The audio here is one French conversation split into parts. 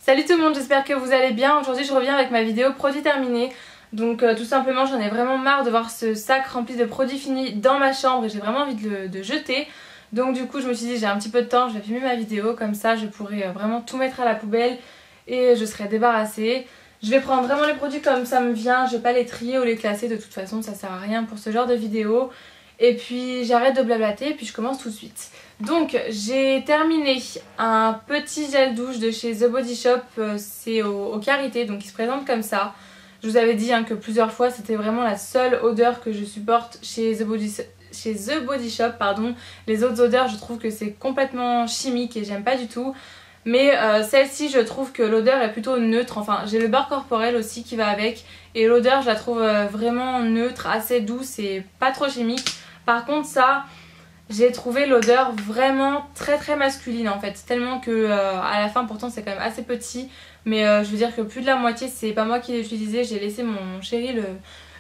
Salut tout le monde, j'espère que vous allez bien. Aujourd'hui je reviens avec ma vidéo produit terminé. Donc tout simplement j'en ai vraiment marre de voir ce sac rempli de produits finis dans ma chambre et j'ai vraiment envie de jeter. Donc du coup je me suis dit j'ai un petit peu de temps, je vais filmer ma vidéo, comme ça je pourrai vraiment tout mettre à la poubelle et je serai débarrassée. Je vais prendre vraiment les produits comme ça me vient, je vais pas les trier ou les classer, de toute façon ça sert à rien pour ce genre de vidéo. Et puis j'arrête de blablater et puis je commence tout de suite. Donc j'ai terminé un petit gel douche de chez The Body Shop, c'est au karité, donc il se présente comme ça. Je vous avais dit que plusieurs fois c'était vraiment la seule odeur que je supporte chez The Body Shop. Les autres odeurs je trouve que c'est complètement chimique et j'aime pas du tout. Mais celle-ci je trouve que l'odeur est plutôt neutre, enfin j'ai le beurre corporel aussi qui va avec. Et l'odeur je la trouve vraiment neutre, assez douce et pas trop chimique. Par contre ça, j'ai trouvé l'odeur vraiment très masculine en fait. Tellement que à la fin pourtant c'est quand même assez petit. Mais je veux dire que plus de la moitié c'est pas moi qui l'ai utilisé. J'ai laissé mon chéri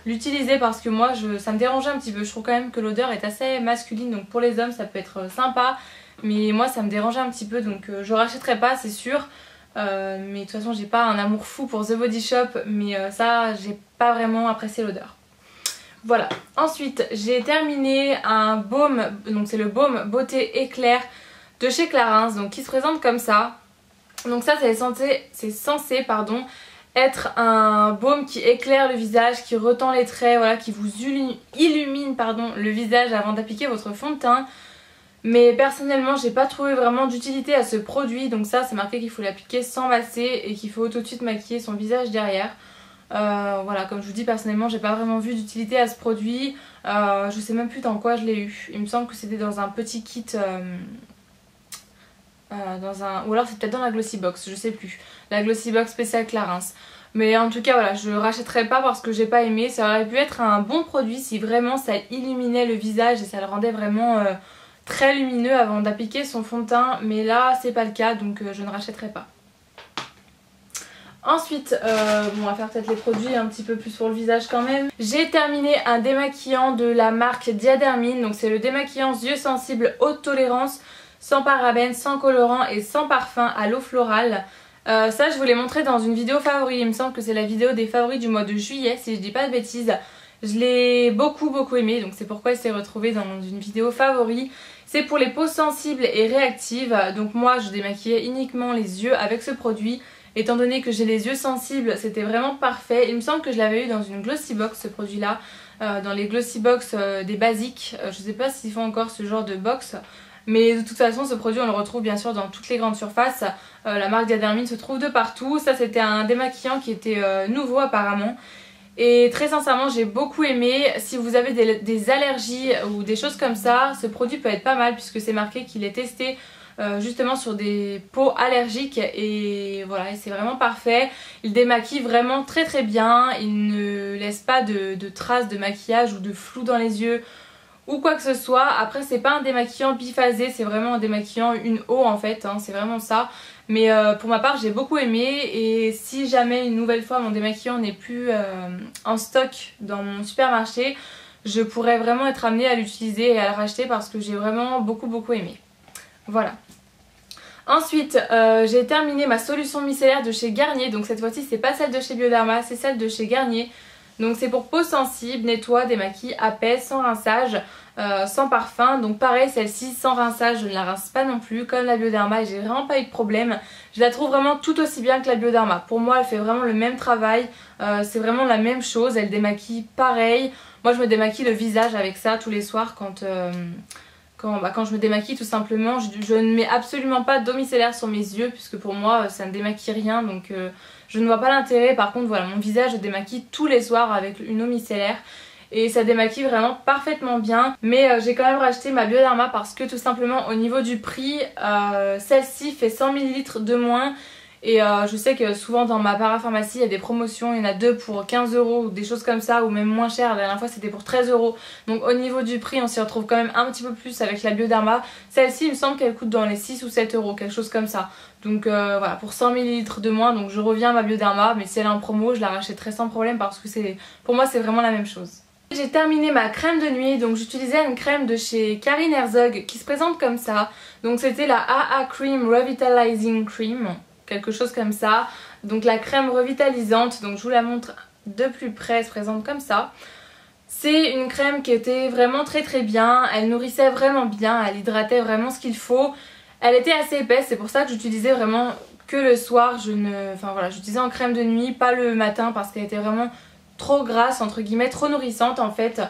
l'utiliser parce que moi ça me dérangeait un petit peu. Je trouve quand même que l'odeur est assez masculine. Donc pour les hommes ça peut être sympa. Mais moi ça me dérangeait un petit peu. Donc je rachèterai pas c'est sûr. Mais de toute façon j'ai pas un amour fou pour The Body Shop. Mais ça j'ai pas vraiment apprécié l'odeur. Voilà, ensuite j'ai terminé un baume, donc c'est le baume Beauté Éclair de chez Clarins, donc qui se présente comme ça. Donc ça c'est censé être un baume qui éclaire le visage, qui retend les traits, voilà, qui vous illumine le visage avant d'appliquer votre fond de teint. Mais personnellement j'ai pas trouvé vraiment d'utilité à ce produit, donc ça c'est marqué qu'il faut l'appliquer sans masser et qu'il faut tout de suite maquiller son visage derrière. Voilà, comme je vous dis, personnellement j'ai pas vraiment vu d'utilité à ce produit. Je sais même plus dans quoi je l'ai eu. Il me semble que c'était dans un petit kit, ou alors c'est peut-être dans la Glossy Box, je sais plus. La Glossy Box spéciale Clarins. Mais en tout cas voilà, je rachèterai pas parce que j'ai pas aimé. Ça aurait pu être un bon produit si vraiment ça illuminait le visage et ça le rendait vraiment très lumineux avant d'appliquer son fond de teint. Mais là c'est pas le cas, donc je ne rachèterai pas. Ensuite, on va faire peut-être les produits un petit peu plus pour le visage quand même. J'ai terminé un démaquillant de la marque Diadermine. Donc c'est le démaquillant yeux sensibles haute tolérance, sans parabènes, sans colorant et sans parfum à l'eau florale. Ça je vous l'ai montré dans une vidéo favori. Il me semble que c'est la vidéo des favoris du mois de juillet si je dis pas de bêtises. Je l'ai beaucoup aimé, donc c'est pourquoi il s'est retrouvé dans une vidéo favori. C'est pour les peaux sensibles et réactives. Donc moi je démaquillais uniquement les yeux avec ce produit. Étant donné que j'ai les yeux sensibles, c'était vraiment parfait. Il me semble que je l'avais eu dans une Glossy Box, ce produit-là. Dans les Glossy Box des basiques. Je sais pas s'ils font encore ce genre de box. Mais de toute façon, ce produit, on le retrouve bien sûr dans toutes les grandes surfaces. La marque Diadermine se trouve de partout. Ça, c'était un démaquillant qui était nouveau apparemment. Et très sincèrement, j'ai beaucoup aimé. Si vous avez des allergies ou des choses comme ça, ce produit peut être pas mal puisque c'est marqué qu'il est testé justement sur des peaux allergiques et voilà, et c'est vraiment parfait. Il démaquille vraiment très bien, il ne laisse pas de traces de maquillage ou de flou dans les yeux ou quoi que ce soit. Après c'est pas un démaquillant biphasé, c'est vraiment un démaquillant une eau en fait, c'est vraiment ça. Mais pour ma part j'ai beaucoup aimé et si jamais une nouvelle fois mon démaquillant n'est plus en stock dans mon supermarché, je pourrais vraiment être amenée à l'utiliser et à le racheter parce que j'ai vraiment beaucoup aimé. Voilà. Ensuite j'ai terminé ma solution micellaire de chez Garnier. Donc cette fois-ci c'est pas celle de chez Bioderma, c'est celle de chez Garnier. Donc c'est pour peau sensible, nettoie, démaquille, apaise, sans rinçage, sans parfum. Donc pareil, celle-ci sans rinçage, je ne la rince pas non plus comme la Bioderma et j'ai vraiment pas eu de problème. Je la trouve vraiment tout aussi bien que la Bioderma. Pour moi elle fait vraiment le même travail, c'est vraiment la même chose, elle démaquille pareil. Moi je me démaquille le visage avec ça tous les soirs quand je me démaquille tout simplement. Je ne mets absolument pas d'eau micellaire sur mes yeux puisque pour moi ça ne démaquille rien, donc je ne vois pas l'intérêt. Par contre voilà, mon visage je démaquille tous les soirs avec une eau micellaire et ça démaquille vraiment parfaitement bien. Mais j'ai quand même racheté ma Bioderma parce que tout simplement au niveau du prix, celle-ci fait 100 ml de moins. Et je sais que souvent dans ma parapharmacie il y a des promotions, il y en a 2 pour 15 € ou des choses comme ça, ou même moins cher. La dernière fois c'était pour 13 €. Donc au niveau du prix on s'y retrouve quand même un petit peu plus avec la Bioderma. Celle-ci il me semble qu'elle coûte dans les 6 ou 7 €, quelque chose comme ça. Donc voilà, pour 100 ml de moins, donc je reviens à ma Bioderma. Mais si elle est en promo je la rachèterai sans problème parce que pour moi c'est vraiment la même chose. J'ai terminé ma crème de nuit, donc j'utilisais une crème de chez Carine Herzog qui se présente comme ça. Donc c'était la AA Cream Revitalizing Cream. quelque chose comme ça. Donc la crème revitalisante, donc je vous la montre de plus près, elle se présente comme ça. C'est une crème qui était vraiment très très bien, elle nourrissait vraiment bien, elle hydratait vraiment ce qu'il faut. Elle était assez épaisse, c'est pour ça que j'utilisais vraiment que le soir, j'utilisais en crème de nuit, pas le matin parce qu'elle était vraiment trop grasse, entre guillemets, trop nourrissante en fait.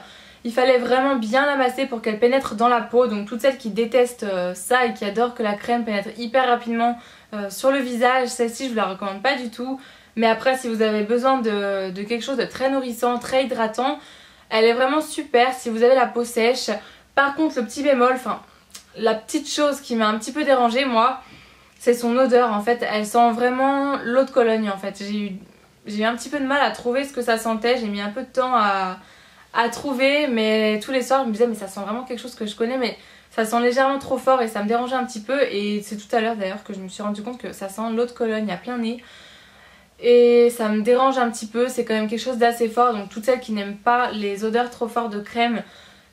Il fallait vraiment bien la masser pour qu'elle pénètre dans la peau, donc toutes celles qui détestent ça et qui adorent que la crème pénètre hyper rapidement sur le visage, celle-ci je vous la recommande pas du tout. Mais après si vous avez besoin de quelque chose de très nourrissant, très hydratant, elle est vraiment super si vous avez la peau sèche. Par contre le petit bémol, la petite chose qui m'a un petit peu dérangée moi, c'est son odeur en fait. Elle sent vraiment l'eau de Cologne en fait. J'ai eu un petit peu de mal à trouver ce que ça sentait, j'ai mis un peu de temps à trouver, mais tous les soirs je me disais mais ça sent vraiment quelque chose que je connais, mais ça sent légèrement trop fort et ça me dérangeait un petit peu. Et c'est tout à l'heure d'ailleurs que je me suis rendu compte que ça sent l'eau de Cologne à plein nez. Et ça me dérange un petit peu, c'est quand même quelque chose d'assez fort, donc toutes celles qui n'aiment pas les odeurs trop fortes de crème,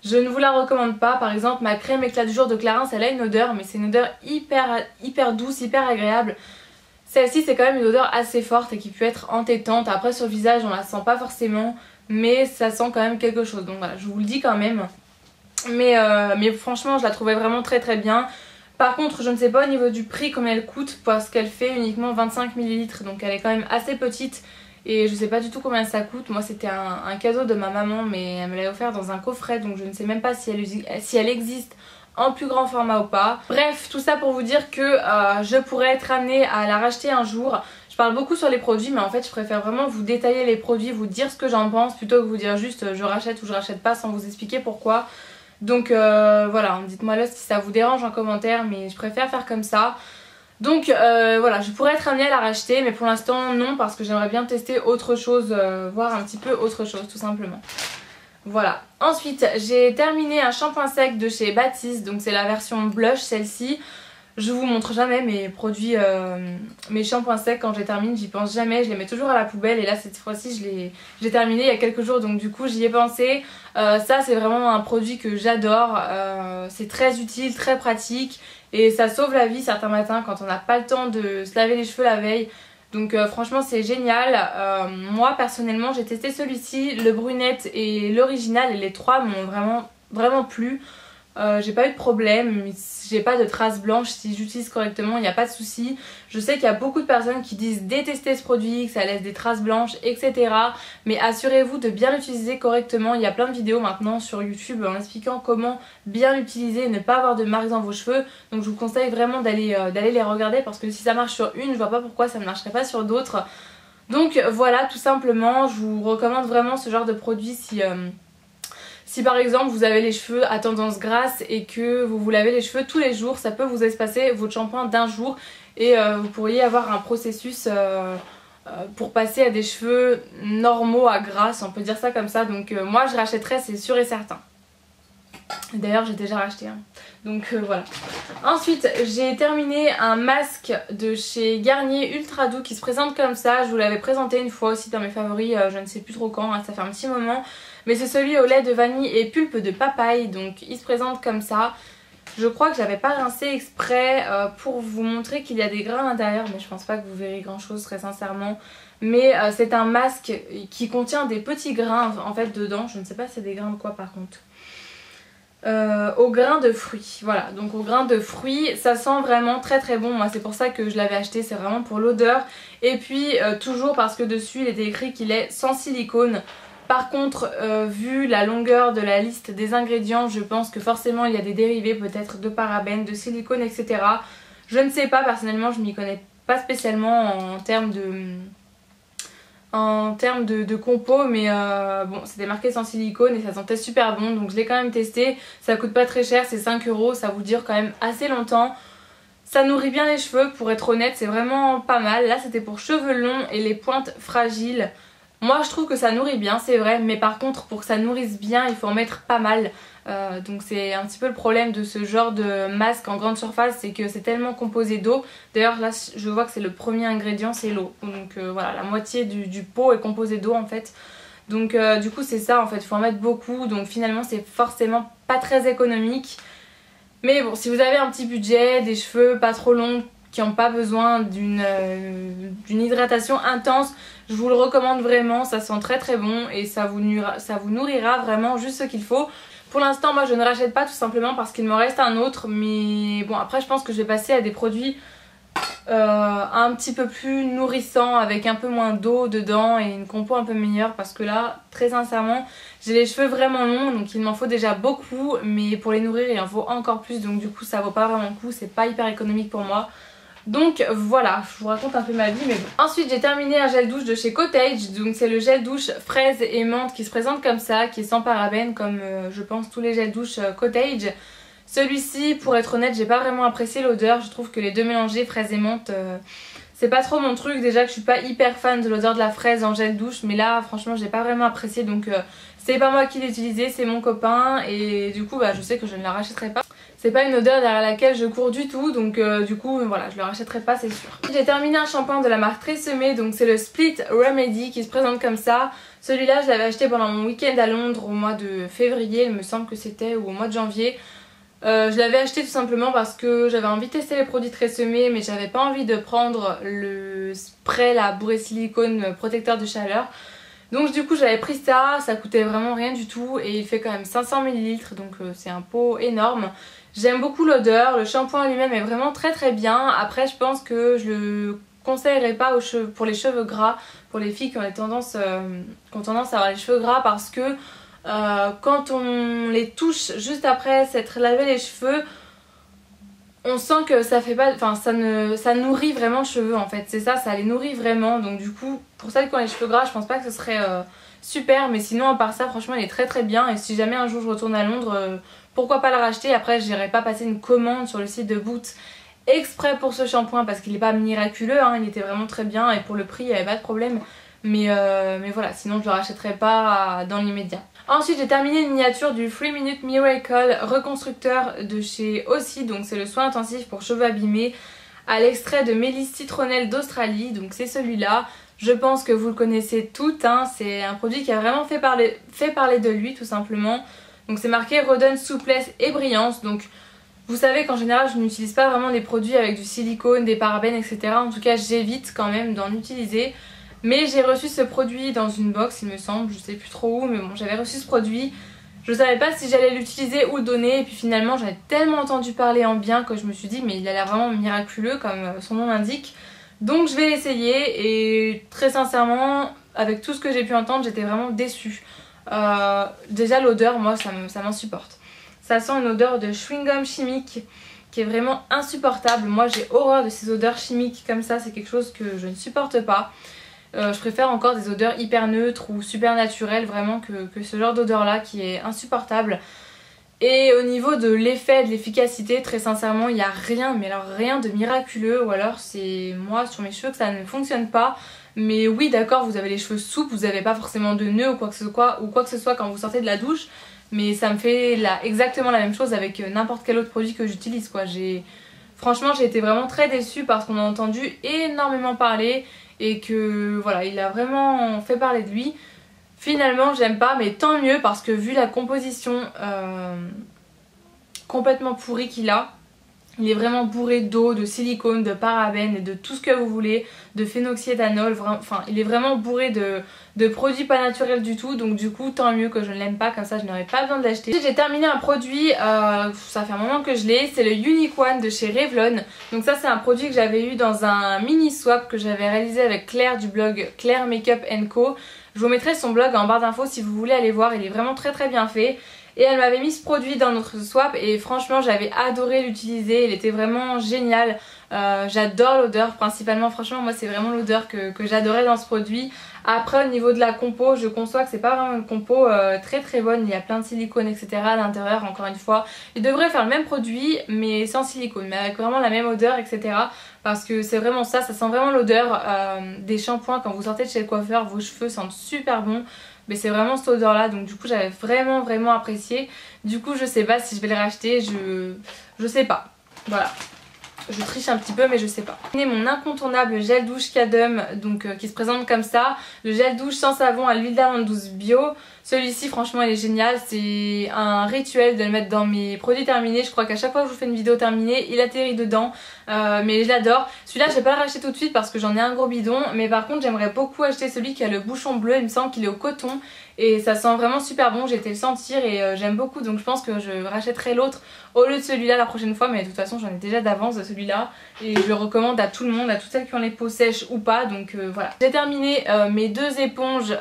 je ne vous la recommande pas. Par exemple ma crème éclat du jour de Clarins, elle a une odeur, mais c'est une odeur hyper douce, hyper agréable. Celle-ci c'est quand même une odeur assez forte et qui peut être entêtante. Après sur le visage on la sent pas forcément, mais ça sent quand même quelque chose, donc voilà, je vous le dis quand même. Mais franchement je la trouvais vraiment très très bien. Par contre je ne sais pas au niveau du prix combien elle coûte parce qu'elle fait uniquement 25 ml, donc elle est quand même assez petite et je sais pas du tout combien ça coûte. Moi c'était un cadeau de ma maman, mais elle me l'a offert dans un coffret, donc je ne sais même pas si elle existe en plus grand format ou pas. Bref, tout ça pour vous dire que je pourrais être amenée à la racheter un jour. Je parle beaucoup sur les produits, mais en fait je préfère vraiment vous détailler les produits, vous dire ce que j'en pense plutôt que vous dire juste je rachète ou je rachète pas sans vous expliquer pourquoi. Donc voilà, dites-moi là si ça vous dérange en commentaire, mais je préfère faire comme ça. Donc voilà, je pourrais être amenée à la racheter, mais pour l'instant non, parce que j'aimerais bien tester autre chose, voir un petit peu autre chose tout simplement. Voilà. Ensuite, j'ai terminé un shampoing sec de chez Baptiste, donc c'est la version blush celle-ci. Je vous montre jamais mes produits, mes shampoings secs quand je les termine, j'y pense jamais, je les mets toujours à la poubelle et là cette fois-ci je l'ai terminé il y a quelques jours, donc du coup j'y ai pensé. Ça c'est vraiment un produit que j'adore, c'est très utile, très pratique et ça sauve la vie certains matins quand on n'a pas le temps de se laver les cheveux la veille. Donc franchement c'est génial. Moi personnellement j'ai testé celui-ci, le brunette et l'original et les trois m'ont vraiment plu. J'ai pas eu de problème, j'ai pas de traces blanches si j'utilise correctement, il n'y a pas de souci. Je sais qu'il y a beaucoup de personnes qui disent détester ce produit, que ça laisse des traces blanches, etc. Mais assurez-vous de bien l'utiliser correctement. Il y a plein de vidéos maintenant sur YouTube en expliquant comment bien l'utiliser et ne pas avoir de marques dans vos cheveux. Donc je vous conseille vraiment d'aller les regarder parce que si ça marche sur une, je vois pas pourquoi ça ne marcherait pas sur d'autres. Donc voilà, tout simplement, je vous recommande vraiment ce genre de produit si par exemple vous avez les cheveux à tendance grasse et que vous vous lavez les cheveux tous les jours, ça peut vous espacer votre shampoing d'un jour et vous pourriez avoir un processus pour passer à des cheveux normaux à gras, on peut dire ça comme ça. Donc moi je rachèterais, c'est sûr et certain. D'ailleurs j'ai déjà racheté un. Donc voilà. Ensuite j'ai terminé un masque de chez Garnier Ultra Doux qui se présente comme ça. Je vous l'avais présenté une fois aussi dans mes favoris, je ne sais plus trop quand, hein, ça fait un petit moment. Mais c'est celui au lait de vanille et pulpe de papaye, donc il se présente comme ça. Je crois que j'avais pas rincé exprès pour vous montrer qu'il y a des grains à l'intérieur, mais je pense pas que vous verrez grand chose très sincèrement. Mais c'est un masque qui contient des petits grains en fait dedans, je ne sais pas si c'est des grains de quoi par contre. Au grain de fruits, voilà, donc au grain de fruits, ça sent vraiment très très bon. Moi c'est pour ça que je l'avais acheté, c'est vraiment pour l'odeur. Et puis toujours parce que dessus il était écrit qu'il est sans silicone. Par contre, vu la longueur de la liste des ingrédients, je pense que forcément il y a des dérivés peut-être de parabènes, de silicone, etc. Je ne sais pas, personnellement je m'y connais pas spécialement en termes de compo, mais bon c'était marqué sans silicone et ça sentait super bon, donc je l'ai quand même testé. Ça coûte pas très cher, c'est 5 €, ça vous dure quand même assez longtemps. Ça nourrit bien les cheveux, pour être honnête c'est vraiment pas mal. Là c'était pour cheveux longs et les pointes fragiles. Moi je trouve que ça nourrit bien, c'est vrai, mais par contre pour que ça nourrisse bien il faut en mettre pas mal. Donc c'est un petit peu le problème de ce genre de masque en grande surface, c'est que c'est tellement composé d'eau. D'ailleurs là je vois que c'est le premier ingrédient, c'est l'eau. Donc voilà, la moitié du pot est composé d'eau en fait. Donc du coup c'est ça en fait, il faut en mettre beaucoup, donc finalement c'est forcément pas très économique. Mais bon, si vous avez un petit budget, des cheveux pas trop longs, qui n'ont pas besoin d'une hydratation intense. Je vous le recommande vraiment, ça sent très très bon et ça vous nourrira vraiment juste ce qu'il faut. Pour l'instant moi je ne rachète pas tout simplement parce qu'il me reste un autre, mais bon après je pense que je vais passer à des produits un petit peu plus nourrissants avec un peu moins d'eau dedans et une compo un peu meilleure, parce que là très sincèrement j'ai les cheveux vraiment longs donc il m'en faut déjà beaucoup, mais pour les nourrir il en faut encore plus, donc du coup ça vaut pas vraiment le coup, c'est pas hyper économique pour moi. Donc voilà, je vous raconte un peu ma vie, mais bon. Ensuite j'ai terminé un gel douche de chez Cottage, donc c'est le gel douche fraise et menthe qui se présente comme ça, qui est sans parabènes comme je pense tous les gels douche Cottage. Celui-ci, pour être honnête, j'ai pas vraiment apprécié l'odeur, je trouve que les deux mélangés, fraise et menthe, c'est pas trop mon truc. Déjà que je suis pas hyper fan de l'odeur de la fraise en gel douche, mais là franchement j'ai pas vraiment apprécié, donc c'est pas moi qui l'ai utilisé, c'est mon copain, et du coup bah, je sais que je ne la rachèterai pas. C'est pas une odeur derrière laquelle je cours du tout, donc du coup voilà, je le rachèterai pas, c'est sûr. J'ai terminé un shampoing de la marque Tresemmé, donc c'est le Split Remedy qui se présente comme ça. Celui-là je l'avais acheté pendant mon week-end à Londres au mois de février, il me semble que c'était, ou au mois de janvier. Je l'avais acheté tout simplement parce que j'avais envie de tester les produits Tresemmé, mais j'avais pas envie de prendre le spray là, bourré silicone protecteur de chaleur. Donc du coup j'avais pris ça, ça coûtait vraiment rien du tout et il fait quand même 500 ml, donc c'est un pot énorme. J'aime beaucoup l'odeur, le shampoing lui-même est vraiment très très bien. Après je pense que je le conseillerais pas pour les cheveux gras, pour les filles qui ont tendance à avoir les cheveux gras, parce que quand on les touche juste après s'être lavé les cheveux, on sent que ça fait pas, enfin ça nourrit vraiment le cheveu en fait, c'est ça, ça les nourrit vraiment. Donc du coup pour celles qui ont les cheveux gras je pense pas que ce serait super, mais sinon à part ça franchement il est très très bien. Et si jamais un jour je retourne à Londres, pourquoi pas le racheter. Après j'irai pas passer une commande sur le site de Boots exprès pour ce shampoing parce qu'il est pas miraculeux hein, il était vraiment très bien et pour le prix il n'y avait pas de problème, mais voilà, sinon je le rachèterai pas dans l'immédiat. Ensuite j'ai terminé une miniature du 3 Minute Miracle reconstructeur de chez Aussie, donc c'est le soin intensif pour cheveux abîmés à l'extrait de mélisse citronnelle d'Australie, donc c'est celui-là. Je pense que vous le connaissez toutes, hein. C'est un produit qui a vraiment fait parler de lui tout simplement. Donc c'est marqué redonne souplesse et brillance, donc vous savez qu'en général je n'utilise pas vraiment des produits avec du silicone, des parabènes etc. En tout cas j'évite quand même d'en utiliser. Mais j'ai reçu ce produit dans une box il me semble, je sais plus trop où, mais bon j'avais reçu ce produit. Je savais pas si j'allais l'utiliser ou le donner, et puis finalement j'en ai tellement entendu parler en bien que je me suis dit mais il a l'air vraiment miraculeux comme son nom l'indique. Donc je vais l'essayer et très sincèrement avec tout ce que j'ai pu entendre j'étais vraiment déçue. Déjà l'odeur moi ça m'insupporte. Ça sent une odeur de chewing-gum chimique qui est vraiment insupportable. Moi j'ai horreur de ces odeurs chimiques comme ça, c'est quelque chose que je ne supporte pas. Je préfère encore des odeurs hyper neutres ou super naturelles vraiment que ce genre d'odeur là qui est insupportable. Et au niveau de l'effet, de l'efficacité, très sincèrement il n'y a rien, mais alors rien de miraculeux, ou alors c'est moi sur mes cheveux que ça ne fonctionne pas. Mais oui d'accord, vous avez les cheveux souples, vous n'avez pas forcément de nœuds ou quoi que ce soit quand vous sortez de la douche, mais ça me fait exactement la même chose avec n'importe quel autre produit que j'utilise quoi. Franchement j'ai été vraiment très déçue parce qu'on a entendu énormément parler et que voilà, il a vraiment fait parler de lui. Finalement j'aime pas, mais tant mieux parce que vu la composition complètement pourrie qu'il a, il est vraiment bourré d'eau, de silicone, de parabènes et de tout ce que vous voulez, de phénoxyéthanol, enfin il est vraiment bourré de produits pas naturels du tout, donc du coup tant mieux que je ne l'aime pas, comme ça je n'aurais pas besoin de l'acheter. J'ai terminé un produit, ça fait un moment que je l'ai, c'est le Unique One de chez Revlon. Donc ça c'est un produit que j'avais eu dans un mini swap que j'avais réalisé avec Claire du blog Claire Makeup Co. Je vous mettrai son blog en barre d'infos si vous voulez aller voir, il est vraiment très très bien fait. Et elle m'avait mis ce produit dans notre swap et franchement j'avais adoré l'utiliser, il était vraiment génial. J'adore l'odeur principalement, franchement moi c'est vraiment l'odeur que j'adorais dans ce produit. Après au niveau de la compo, je conçois que c'est pas vraiment une compo très très bonne, il y a plein de silicone etc à l'intérieur. Encore une fois il devrait faire le même produit mais sans silicone, mais avec vraiment la même odeur etc. Parce que c'est vraiment ça sent vraiment l'odeur des shampoings quand vous sortez de chez le coiffeur, vos cheveux sentent super bon. Mais c'est vraiment cette odeur là, donc du coup j'avais vraiment apprécié. Du coup je sais pas si je vais le racheter, je sais pas. Voilà. Je triche un petit peu mais je sais pas. Mon incontournable gel douche Cadum, donc qui se présente comme ça. Le gel douche sans savon à l'huile d'amande douce bio. Celui-ci franchement il est génial, c'est un rituel de le mettre dans mes produits terminés. Je crois qu'à chaque fois que je vous fais une vidéo terminée, il atterrit dedans. Mais je l'adore. Celui-là je vais pas le racheter tout de suite parce que j'en ai un gros bidon. Mais par contre j'aimerais beaucoup acheter celui qui a le bouchon bleu. Il me semble qu'il est au coton. Et ça sent vraiment super bon, j'ai été le sentir et j'aime beaucoup. Donc je pense que je rachèterai l'autre au lieu de celui-là la prochaine fois. Mais de toute façon j'en ai déjà d'avance de celui-là. Et je le recommande à tout le monde, à toutes celles qui ont les peaux sèches ou pas. Donc voilà. J'ai terminé mes deux éponges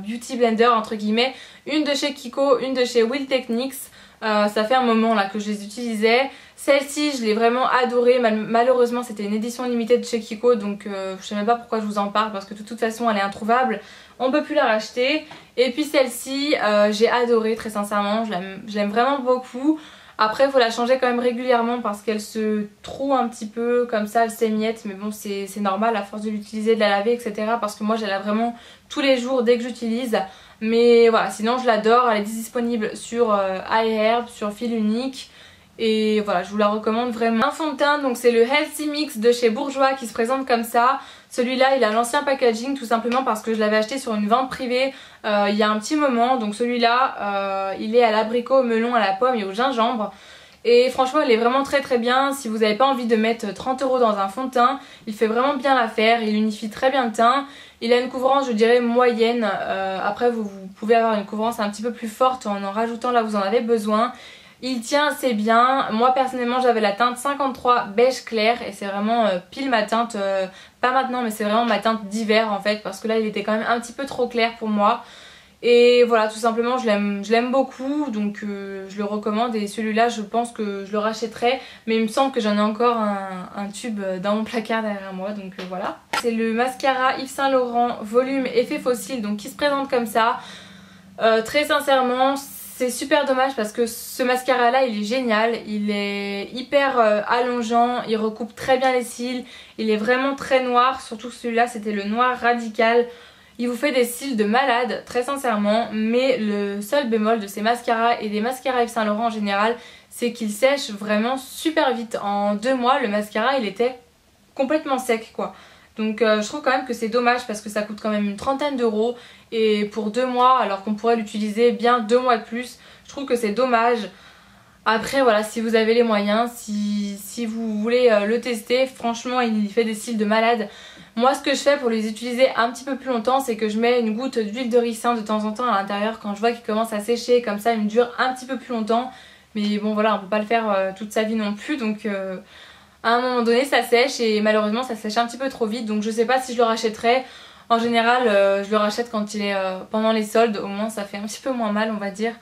Beauty Blender entre guillemets. Une de chez Kiko, une de chez Wheel Techniques. Ça fait un moment là que je les utilisais. Celle-ci je l'ai vraiment adorée. Malheureusement c'était une édition limitée de chez Kiko. Donc je sais même pas pourquoi je vous en parle. Parce que de toute façon elle est introuvable. On peut plus la racheter. Et puis celle-ci j'ai adoré très sincèrement. Je l'aime vraiment beaucoup. Après il faut la changer quand même régulièrement parce qu'elle se troue un petit peu comme ça, elle s'émiette. Mais bon c'est normal à force de l'utiliser, de la laver etc. Parce que moi je la lave vraiment tous les jours dès que j'utilise. Mais voilà, sinon je l'adore, elle est disponible sur iHerb, sur fil unique. Et voilà, je vous la recommande vraiment. Un fond de teint, donc c'est le Healthy Mix de chez Bourjois qui se présente comme ça. Celui-là il a l'ancien packaging tout simplement parce que je l'avais acheté sur une vente privée il y a un petit moment. Donc celui-là il est à l'abricot, au melon, à la pomme et au gingembre. Et franchement il est vraiment très bien. Si vous n'avez pas envie de mettre 30 € dans un fond de teint, il fait vraiment bien l'affaire, il unifie très bien le teint. Il a une couvrance je dirais moyenne, après vous pouvez avoir une couvrance un petit peu plus forte en rajoutant là où vous en avez besoin. Il tient assez bien. Moi personnellement j'avais la teinte 53 beige clair et c'est vraiment pile ma teinte, pas maintenant mais c'est vraiment ma teinte d'hiver en fait. Parce que là il était quand même un petit peu trop clair pour moi. Et voilà tout simplement je l'aime beaucoup donc je le recommande. Et celui-là je pense que je le rachèterai. Mais il me semble que j'en ai encore un tube dans mon placard derrière moi donc voilà. C'est le mascara Yves Saint Laurent volume effet fossile donc qui se présente comme ça. Très sincèrement c'est super dommage parce que ce mascara là il est génial, il est hyper allongeant, il recoupe très bien les cils, il est vraiment très noir, surtout que celui-là c'était le noir radical. Il vous fait des cils de malade très sincèrement, mais le seul bémol de ces mascaras et des mascaras Yves Saint Laurent en général c'est qu'ils sèchent vraiment super vite. En 2 mois le mascara il était complètement sec quoi. Donc je trouve quand même que c'est dommage parce que ça coûte quand même une trentaine d'euros. Et pour 2 mois alors qu'on pourrait l'utiliser bien 2 mois de plus, je trouve que c'est dommage. Après voilà, si vous avez les moyens, si vous voulez le tester, franchement il fait des cils de malade. Moi ce que je fais pour les utiliser un petit peu plus longtemps, c'est que je mets une goutte d'huile de ricin de temps en temps à l'intérieur quand je vois qu'il commence à sécher. Comme ça il me dure un petit peu plus longtemps. Mais bon voilà, on peut pas le faire toute sa vie non plus. Donc à un moment donné ça sèche et malheureusement ça sèche un petit peu trop vite. Donc je sais pas si je le rachèterai. En général je le rachète quand il est pendant les soldes, au moins ça fait un petit peu moins mal on va dire.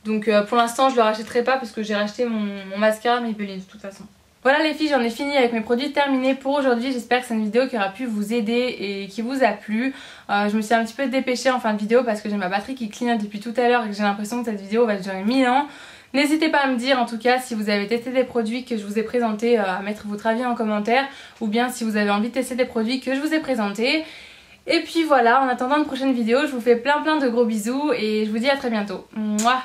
Donc pour l'instant je le rachèterai pas parce que j'ai racheté mon mascara Maybelline de toute façon. Voilà les filles, j'en ai fini avec mes produits terminés pour aujourd'hui. J'espère que c'est une vidéo qui aura pu vous aider et qui vous a plu. Je me suis un petit peu dépêchée en fin de vidéo parce que j'ai ma batterie qui clignote depuis tout à l'heure et que j'ai l'impression que cette vidéo va durer 1000 ans. N'hésitez pas à me dire en tout cas si vous avez testé des produits que je vous ai présentés, à mettre votre avis en commentaire. Ou bien si vous avez envie de tester des produits que je vous ai présentés. Et puis voilà, en attendant une prochaine vidéo, je vous fais plein de gros bisous et je vous dis à très bientôt. Mouah.